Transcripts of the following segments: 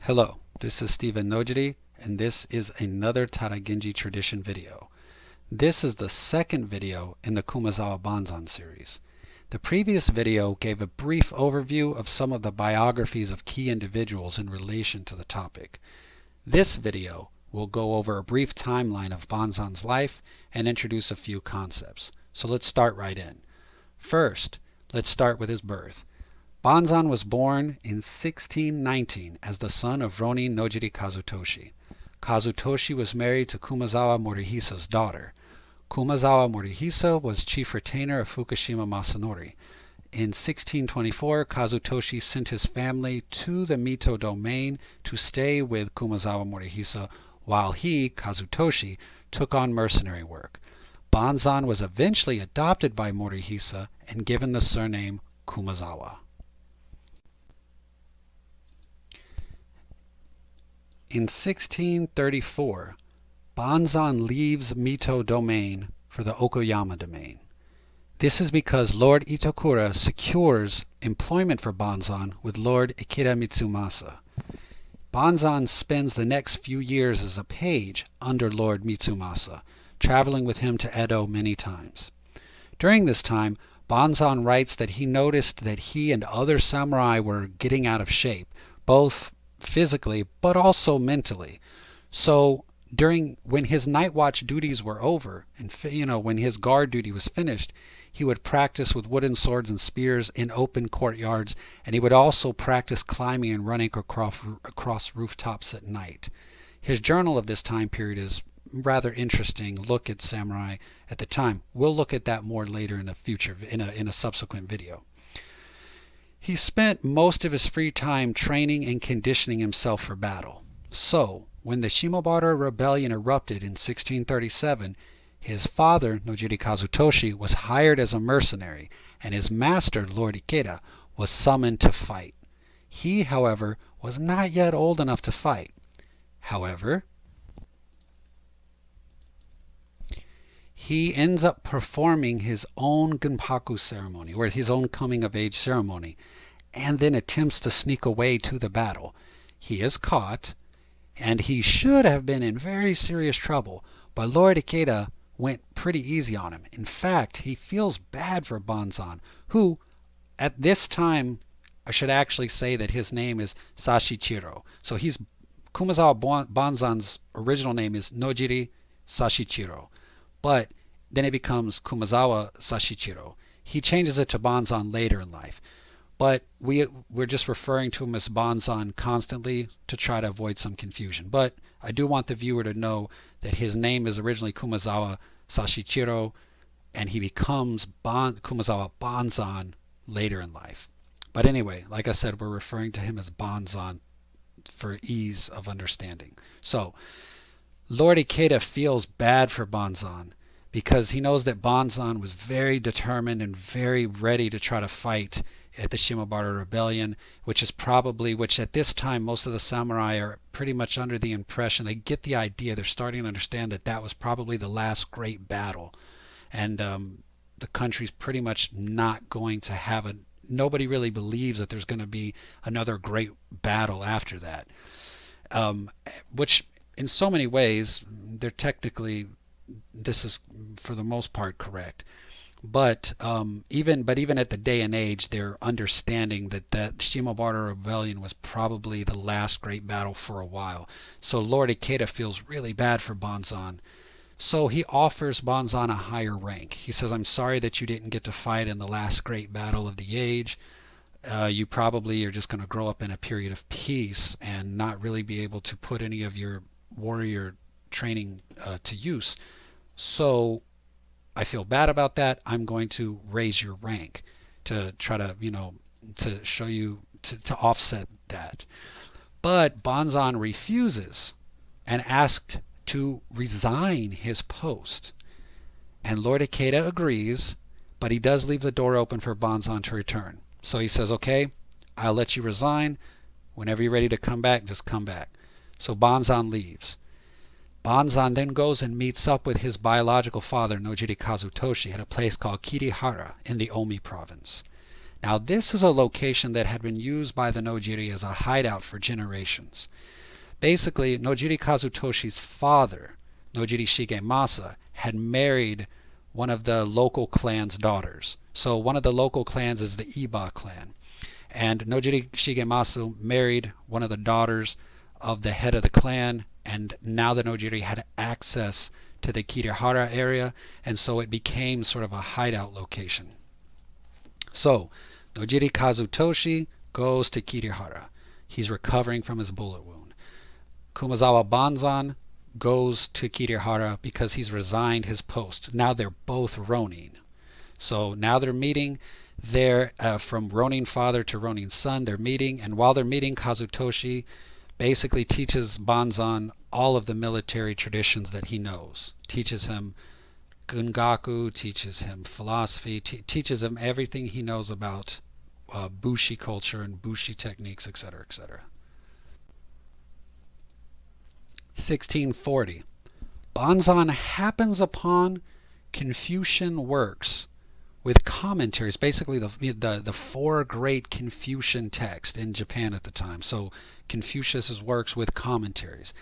Hello, this is Stephen Nojiri, and this is another Tada Genji tradition video. This is the second video in the Kumazawa Banzan series. The previous video gave a brief overview of some of the biographies of key individuals in relation to the topic. This video will go over a brief timeline of Banzan's life and introduce a few concepts. So let's start right in. First, let's start with his birth. Banzan was born in 1619 as the son of Ronin Nojiri Kazutoshi. Kazutoshi was married to Kumazawa Morihisa's daughter. Kumazawa Morihisa was chief retainer of Fukushima Masanori. In 1624, Kazutoshi sent his family to the Mito domain to stay with Kumazawa Morihisa while he, Kazutoshi, took on mercenary work. Banzan was eventually adopted by Morihisa and given the surname Kumazawa. In 1634, Banzan leaves Mito domain for the Okoyama domain. This is because Lord Itokura secures employment for Banzan with Lord Ikeda Mitsumasa. Banzan spends the next few years as a page under Lord Mitsumasa, traveling with him to Edo many times. During this time, Banzan writes that he noticed that he and other samurai were getting out of shape, both physically but also mentally. So when his night watch duties were over and when his guard duty was finished, he would practice with wooden swords and spears in open courtyards, and he would also practice climbing and running across rooftops at night. His journal of this time period is rather interesting look at samurai at the time. We'll look at that more later in a subsequent video. He spent most of his free time training and conditioning himself for battle. So, when the Shimabara rebellion erupted in 1637, his father, Nojiri Kazutoshi, was hired as a mercenary, and his master, Lord Ikeda, was summoned to fight. He, however, was not yet old enough to fight. However, he ends up performing his own Gunpaku ceremony, or his own coming-of-age ceremony, and then attempts to sneak away to the battle. He is caught, and he should have been in very serious trouble, but Lord Ikeda went pretty easy on him. In fact, he feels bad for Banzan, who, at this time, I should actually say that his name is Sashichiro. So Kumazawa Banzan's original name is Nojiri Sashichiro. But then it becomes Kumazawa Sashichiro. He changes it to Banzan later in life. But we're just referring to him as Banzan constantly to try to avoid some confusion. But I do want the viewer to know that his name is originally Kumazawa Sashichiro, and he becomes Kumazawa Banzan later in life. But anyway, like I said, we're referring to him as Banzan for ease of understanding. So, Lord Ikeda feels bad for Banzan because he knows that Banzan was very determined and very ready to try to fight at the Shimabara rebellion, which at this time most of the samurai are pretty much under the impression, they get the idea, they're starting to understand that was probably the last great battle, and the country's pretty much not going to have nobody really believes that there's going to be another great battle after that, which in so many ways this is for the most part correct. But even at the day and age, they're understanding that Shimabara rebellion was probably the last great battle for a while. So Lord Ikeda feels really bad for Banzan. So he offers Banzan a higher rank. He says, I'm sorry that you didn't get to fight in the last great battle of the age. You probably are just going to grow up in a period of peace and not really be able to put any of your warrior training to use. So I feel bad about that. I'm going to raise your rank to try to, to show you, to offset that. But Banzan refuses and asked to resign his post. And Lord Ikeda agrees, but he does leave the door open for Banzan to return. So he says, okay, I'll let you resign. Whenever you're ready to come back, just come back. So Banzan leaves. Banzan then goes and meets up with his biological father, Nojiri Kazutoshi, at a place called Kirihara in the Omi province. Now this is a location that had been used by the Nojiri as a hideout for generations. Basically, Nojiri Kazutoshi's father, Nojiri Shigemasa, had married one of the local clan's daughters. So one of the local clans is the Iba clan. And Nojiri Shigemasa married one of the daughters of the head of the clan, and now the Nojiri had access to the Kirihara area, and so it became sort of a hideout location. So Nojiri Kazutoshi goes to Kirihara. He's recovering from his bullet wound. Kumazawa Banzan goes to Kirihara because he's resigned his post. Now they're both Ronin. So now they're meeting. They're from Ronin father to Ronin son. They're meeting, and while they're meeting, Kazutoshi basically teaches Banzan all of the military traditions that he knows. Teaches him Gungaku, teaches him philosophy, teaches him everything he knows about Bushi culture and Bushi techniques, etc., etc. 1640. Banzan happens upon Confucian works with commentaries, basically the four great Confucian texts in Japan at the time. So Confucius's works with commentaries.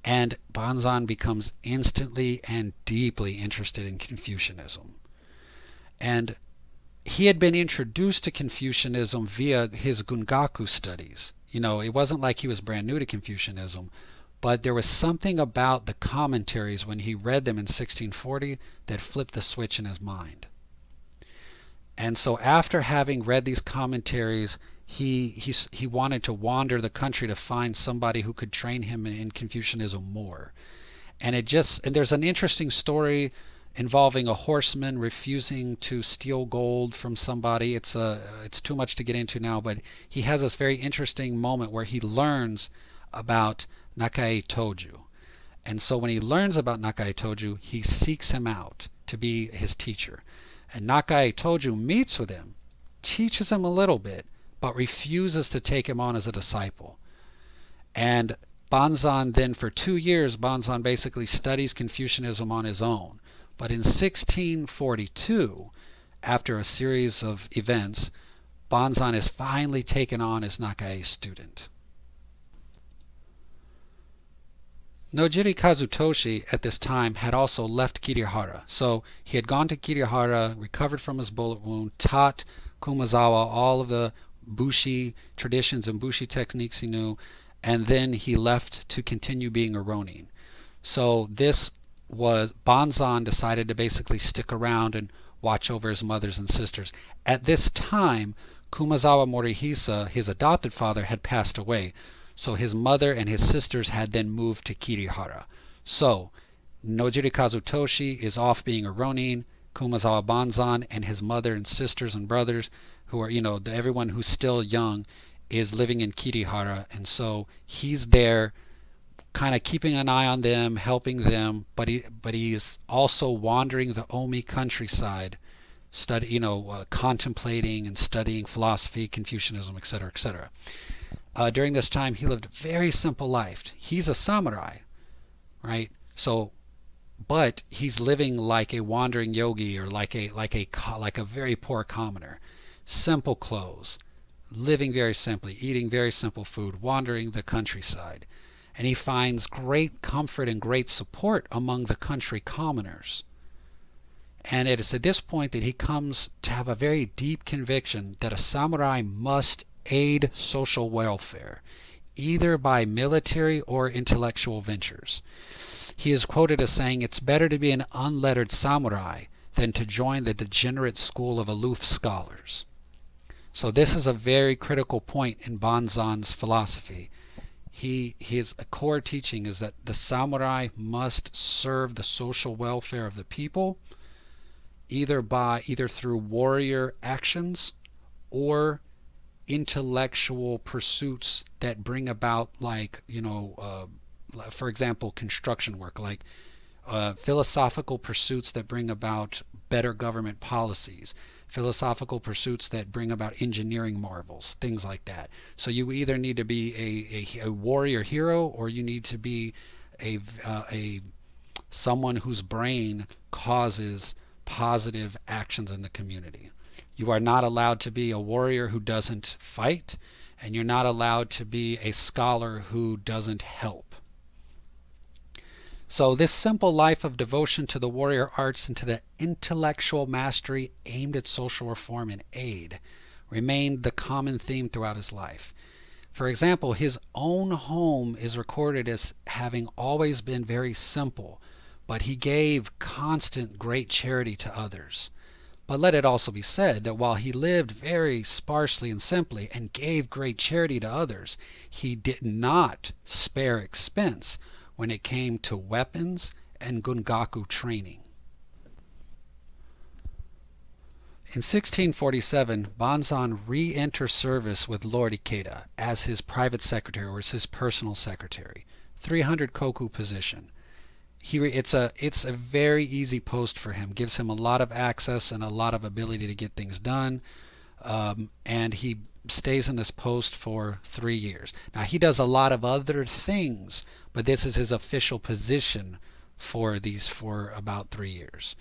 And Banzan becomes instantly and deeply interested in Confucianism. And he had been introduced to Confucianism via his Gungaku studies. It wasn't like he was brand new to Confucianism, but there was something about the commentaries when he read them in 1640 that flipped the switch in his mind. And so after having read these commentaries, he wanted to wander the country to find somebody who could train him in Confucianism more. And there's an interesting story involving a horseman refusing to steal gold from somebody. It's too much to get into now, but he has this very interesting moment where he learns about Nakai Toju. And so when he learns about Nakai Toju, he seeks him out to be his teacher. And Nakai Toju meets with him, teaches him a little bit, but refuses to take him on as a disciple. And Banzan then, for 2 years, Banzan basically studies Confucianism on his own. But in 1642, after a series of events, Banzan is finally taken on as Nakai's student. Nojiri Kazutoshi at this time had also left Kirihara. So he had gone to Kirihara, recovered from his bullet wound, taught Kumazawa all of the Bushi traditions and Bushi techniques he knew, and then he left to continue being a Ronin. So Banzan decided to basically stick around and watch over his mothers and sisters. At this time, Kumazawa Morihisa, his adopted father, had passed away. So his mother and his sisters had then moved to Kirihara. So Nojiri Kazutoshi is off being a Ronin. Kumazawa Banzan and his mother and sisters and brothers, who are, everyone who's still young, is living in Kirihara. And so he's there kind of keeping an eye on them, helping them, but he is also wandering the Omi countryside, contemplating and studying philosophy, Confucianism, etc., etc. During this time, he lived a very simple life. He's a samurai, right? So, but he's living like a wandering yogi or like a very poor commoner. Simple clothes, living very simply, eating very simple food, wandering the countryside. And he finds great comfort and great support among the country commoners. And it is at this point that he comes to have a very deep conviction that a samurai must aid social welfare, either by military or intellectual ventures. He is quoted as saying, "It's better to be an unlettered samurai than to join the degenerate school of aloof scholars." So this is a very critical point in Banzan's philosophy. His core teaching is that the samurai must serve the social welfare of the people, either through warrior actions or intellectual pursuits that bring about, for example, construction work, like philosophical pursuits that bring about better government policies, philosophical pursuits that bring about engineering marvels, things like that. So you either need to be a warrior hero, or you need to be a someone whose brain causes positive actions in the community. You are not allowed to be a warrior who doesn't fight, and you're not allowed to be a scholar who doesn't help. So this simple life of devotion to the warrior arts and to the intellectual mastery aimed at social reform and aid remained the common theme throughout his life. For example, his own home is recorded as having always been very simple, but he gave constant great charity to others. But let it also be said that while he lived very sparsely and simply and gave great charity to others, he did not spare expense when it came to weapons and gungaku training. In 1647, Banzan re-enters service with Lord Ikeda as his private secretary, or as his personal secretary. 300 koku position. It's a very easy post for him. Gives him a lot of access and a lot of ability to get things done. And he stays in this post for 3 years. Now he does a lot of other things, but this is his official position for about 3 years.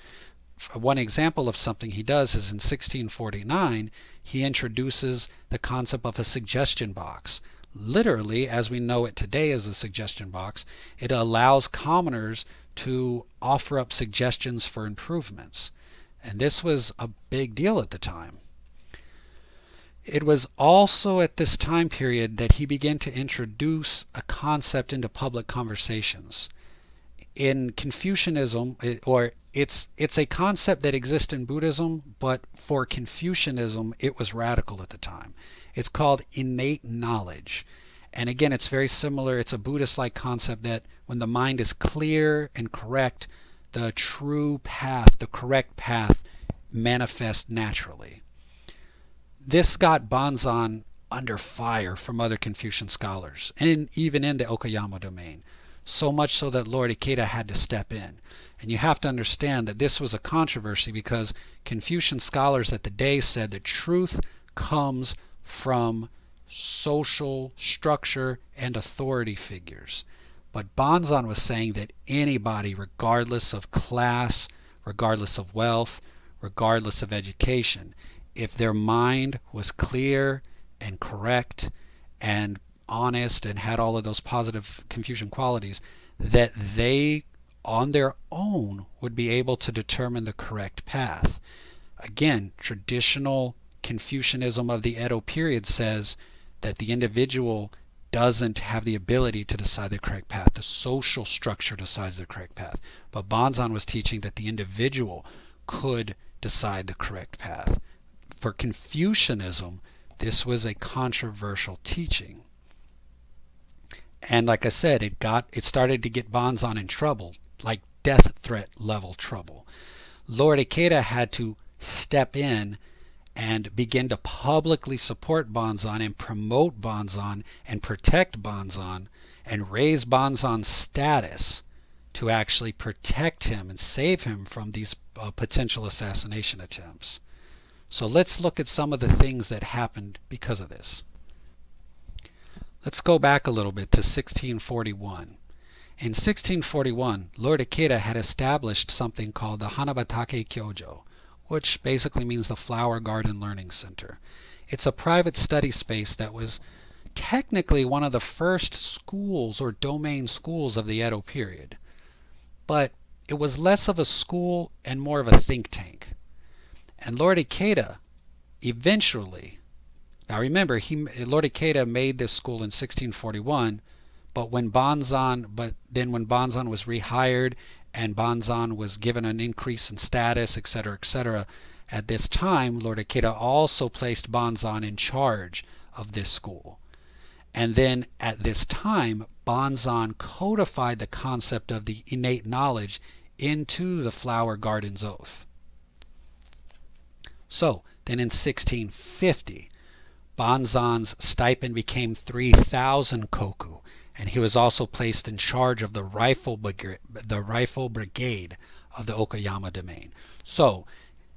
One example of something he does is in 1649, he introduces the concept of a suggestion box. Literally, as we know it today as a suggestion box, it allows commoners to offer up suggestions for improvements. And this was a big deal at the time. It was also at this time period that he began to introduce a concept into public conversations. In Confucianism, it's a concept that exists in Buddhism, but for Confucianism it was radical at the time. It's called innate knowledge. And again, it's very similar. It's a Buddhist-like concept that when the mind is clear and correct, the true path, the correct path, manifests naturally. This got Banzan under fire from other Confucian scholars, and even in the Okayama domain. So much so that Lord Ikeda had to step in. And you have to understand that this was a controversy because Confucian scholars at the day said that truth comes from social structure and authority figures. But Banzan was saying that anybody, regardless of class, regardless of wealth, regardless of education, if their mind was clear and correct and honest and had all of those positive Confucian qualities, that they on their own would be able to determine the correct path. Again, traditional Confucianism of the Edo period says that the individual doesn't have the ability to decide the correct path. The social structure decides the correct path. But Banzan was teaching that the individual could decide the correct path. For Confucianism, this was a controversial teaching. And like I said, it started to get Banzan in trouble, like death threat level trouble. Lord Ikeda had to step in and begin to publicly support Banzan and promote Banzan and protect Banzan and raise Banzan's status to actually protect him and save him from these potential assassination attempts. So let's look at some of the things that happened because of this. Let's go back a little bit to 1641. In 1641, Lord Ikeda had established something called the Hanabatake Kyojo, which basically means the Flower Garden Learning Center. It's a private study space that was technically one of the first schools or domain schools of the Edo period. But it was less of a school and more of a think tank. And Lord Ikeda eventually, now remember, Lord Ikeda made this school in 1641, but when Banzan was rehired and Banzan was given an increase in status, etc., at this time, Lord Ikeda also placed Banzan in charge of this school. And then at this time, Banzan codified the concept of the innate knowledge into the Flower Garden's Oath. So, then in 1650, Banzan's stipend became 3,000 koku, and he was also placed in charge of the rifle brigade of the Okayama domain. So,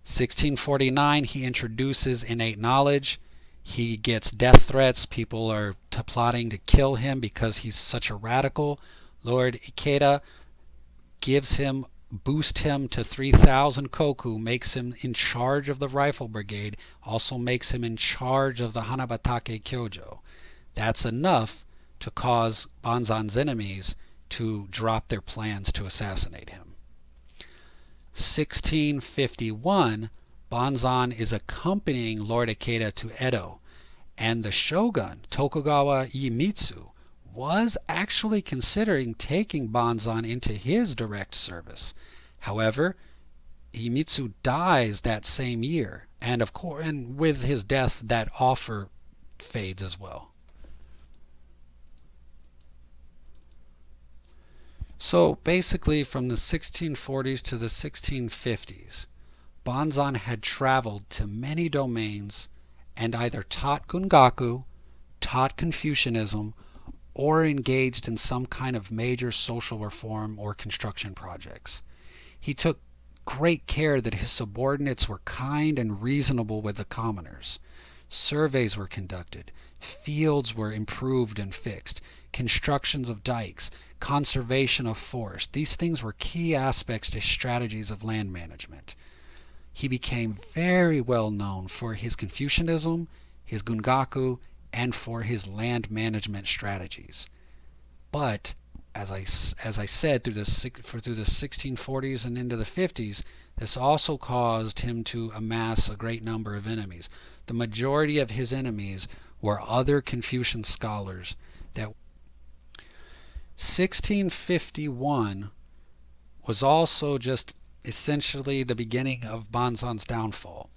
1649, he introduces innate knowledge. He gets death threats. People are plotting to kill him because he's such a radical. Lord Ikeda gives him boost him to 3,000 koku, makes him in charge of the rifle brigade, also makes him in charge of the Hanabatake Kyojo. That's enough to cause Banzan's enemies to drop their plans to assassinate him. 1651, Banzan is accompanying Lord Ikeda to Edo, and the shogun, Tokugawa Iemitsu, was actually considering taking Banzan into his direct service. However, Iemitsu dies that same year, and of course, and with his death, that offer fades as well. So basically, from the 1640s to the 1650s, Banzan had traveled to many domains and either taught Gungaku, taught Confucianism, or engaged in some kind of major social reform or construction projects. He took great care that his subordinates were kind and reasonable with the commoners. Surveys were conducted, fields were improved and fixed, constructions of dikes, conservation of forest. These things were key aspects to strategies of land management. He became very well known for his Confucianism, his Gungaku, and for his land management strategies. But as I said, through the 1640s and into the 50s, this also caused him to amass a great number of enemies. The majority of his enemies were other Confucian scholars. That 1651 was also just essentially the beginning of Banzan's downfall.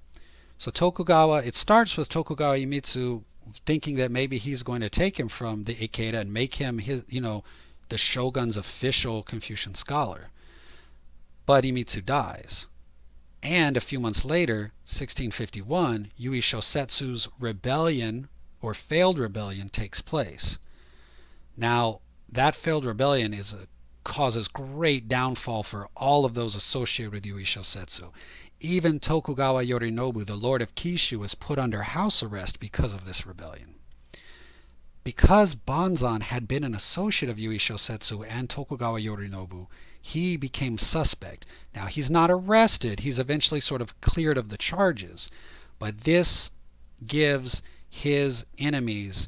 So Tokugawa, it starts with Tokugawa Iemitsu thinking that maybe he's going to take him from the Ikeda and make him his, the shogun's official Confucian scholar. But Iemitsu dies. And a few months later, 1651, Yui Shosetsu's rebellion, or failed rebellion, takes place. Now, that failed rebellion causes great downfall for all of those associated with Yui Shosetsu. Even Tokugawa Yorinobu, the Lord of Kishu, is put under house arrest because of this rebellion. Because Banzan had been an associate of Yui Shosetsu and Tokugawa Yorinobu, he became suspect. Now, he's not arrested. He's eventually sort of cleared of the charges. But this gives his enemies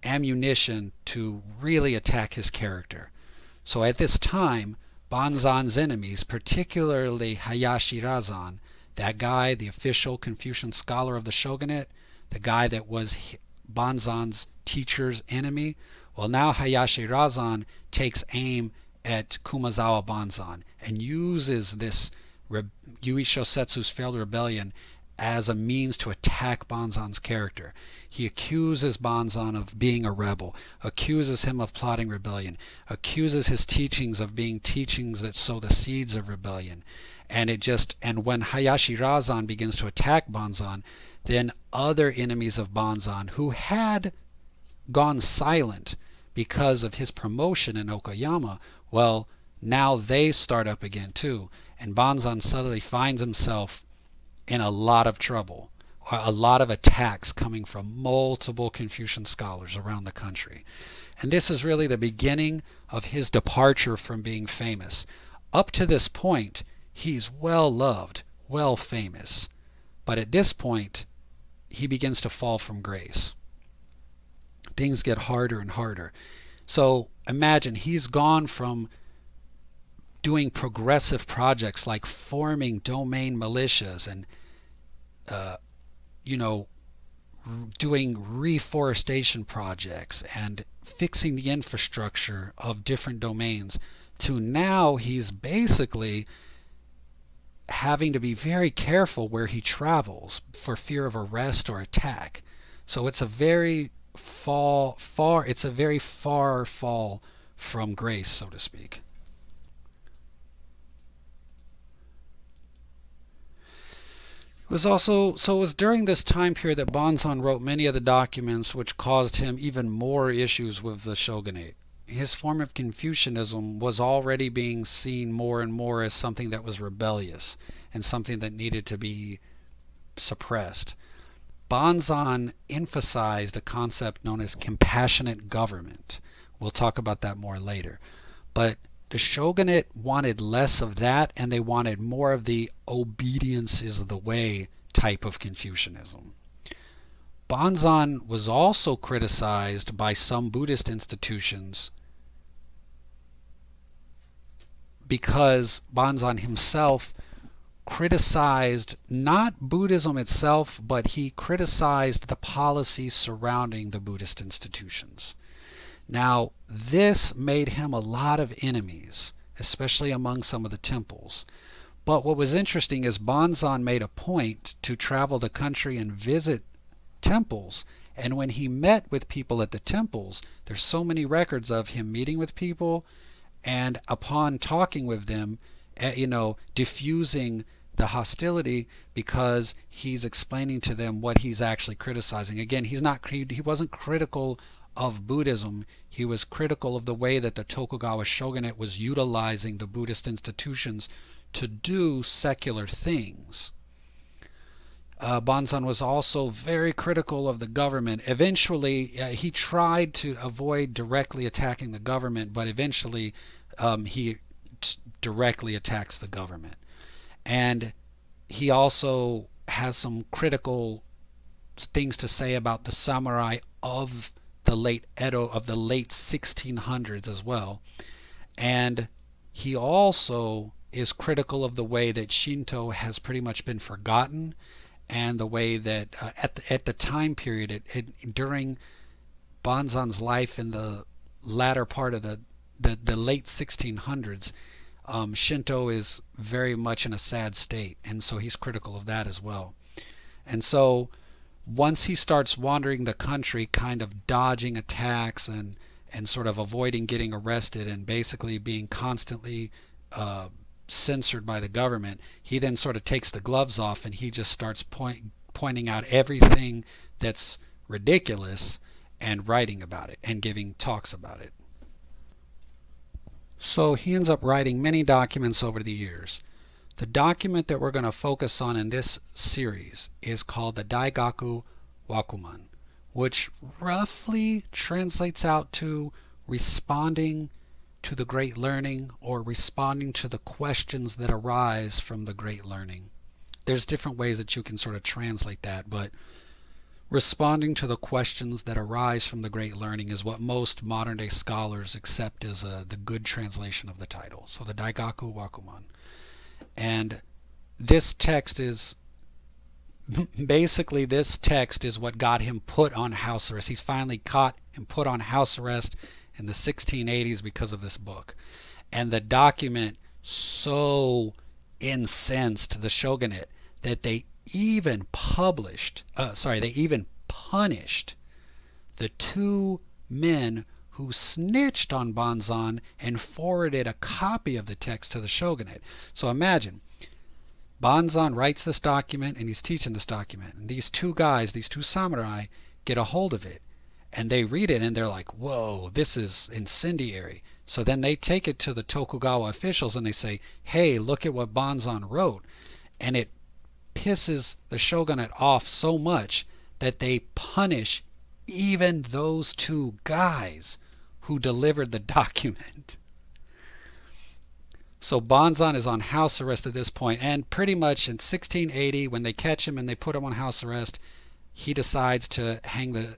ammunition to really attack his character. So at this time, Banzan's enemies, particularly Hayashi Razan, that guy, the official Confucian scholar of the shogunate, the guy that was Banzan's teacher's enemy, well, now Hayashi Razan takes aim at Kumazawa Banzan and uses this Yui Shosetsu's failed rebellion as a means to attack Banzan's character. He accuses Banzan of being a rebel, accuses him of plotting rebellion, accuses his teachings of being teachings that sow the seeds of rebellion. And when Hayashi Razan begins to attack Banzan, then other enemies of Banzan who had gone silent because of his promotion in Okayama, well, now they start up again too. And Banzan suddenly finds himself in a lot of trouble, or a lot of attacks coming from multiple Confucian scholars around the country. And this is really the beginning of his departure from being famous. Up to this point, he's well loved, well famous. But at this point, he begins to fall from grace. Things get harder and harder. So imagine he's gone from doing progressive projects like forming domain militias and doing reforestation projects and fixing the infrastructure of different domains, to now he's basically having to be very careful where he travels for fear of arrest or attack. So it's a very far fall from grace, so to speak. It was during this time period that Banzan wrote many of the documents which caused him even more issues with the shogunate. His form of Confucianism was already being seen more and more as something that was rebellious and something that needed to be suppressed. Banzan emphasized a concept known as compassionate government. We'll talk about that more later. But the shogunate wanted less of that, and they wanted more of the obedience is the way type of Confucianism. Banzan was also criticized by some Buddhist institutions because Banzan himself criticized not Buddhism itself, but he criticized the policies surrounding the Buddhist institutions. Now, this made him a lot of enemies, especially among some of the temples. But what was interesting is Banzan made a point to travel the country and visit temples. And when he met with people at the temples, there's so many records of him meeting with people, and upon talking with them, diffusing the hostility because he's explaining to them what he's actually criticizing. Again, he wasn't critical of Buddhism. He was critical of the way that the Tokugawa shogunate was utilizing the Buddhist institutions to do secular things. Banzan was also very critical of the government. Eventually, he tried to avoid directly attacking the government, but eventually he directly attacks the government. And he also has some critical things to say about the samurai of the late Edo, of the late 1600s as well. And he also is critical of the way that Shinto has pretty much been forgotten, and the way that at the time period, during Banzan's life in the latter part of the late 1600s, Shinto is very much in a sad state, and so he's critical of that as well. And so once he starts wandering the country, kind of dodging attacks and sort of avoiding getting arrested and basically being constantly censored by the government, he then sort of takes the gloves off and he just starts pointing out everything that's ridiculous and writing about it and giving talks about it. So he ends up writing many documents over the years. The document that we're going to focus on in this series is called the Daigaku Wakuman, which roughly translates out to responding to the great learning, or responding to the questions that arise from the great learning. There's different ways that you can sort of translate that, but responding to the questions that arise from the great learning is what most modern day scholars accept as the good translation of the title. So the Daigaku Wakuman. And this text is basically, this text is what got him put on house arrest. He's finally caught and put on house arrest in the 1680s because of this book. And the document so incensed the shogunate that they even punished the two men who snitched on Banzan and forwarded a copy of the text to the shogunate. So imagine, Banzan writes this document and he's teaching this document, and these two guys, these two samurai, get a hold of it and they read it and they're like, whoa, this is incendiary. So then they take it to the Tokugawa officials and they say, hey, look at what Banzan wrote. And it pisses the shogunate off so much that they punish even those two guys who delivered the document. So Banzan is on house arrest at this point, and pretty much in 1680, when they catch him and they put him on house arrest, he decides to hang the,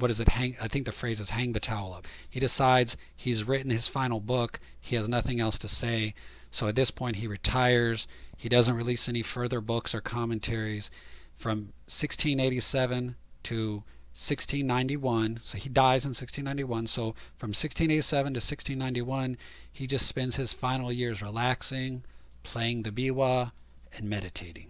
I think the phrase is hang the towel up. He decides he's written his final book. He has nothing else to say. So at this point he retires. He doesn't release any further books or commentaries. From 1687 to 1691, so he dies in 1691. So from 1687 to 1691, he just spends his final years relaxing, playing the biwa, and meditating.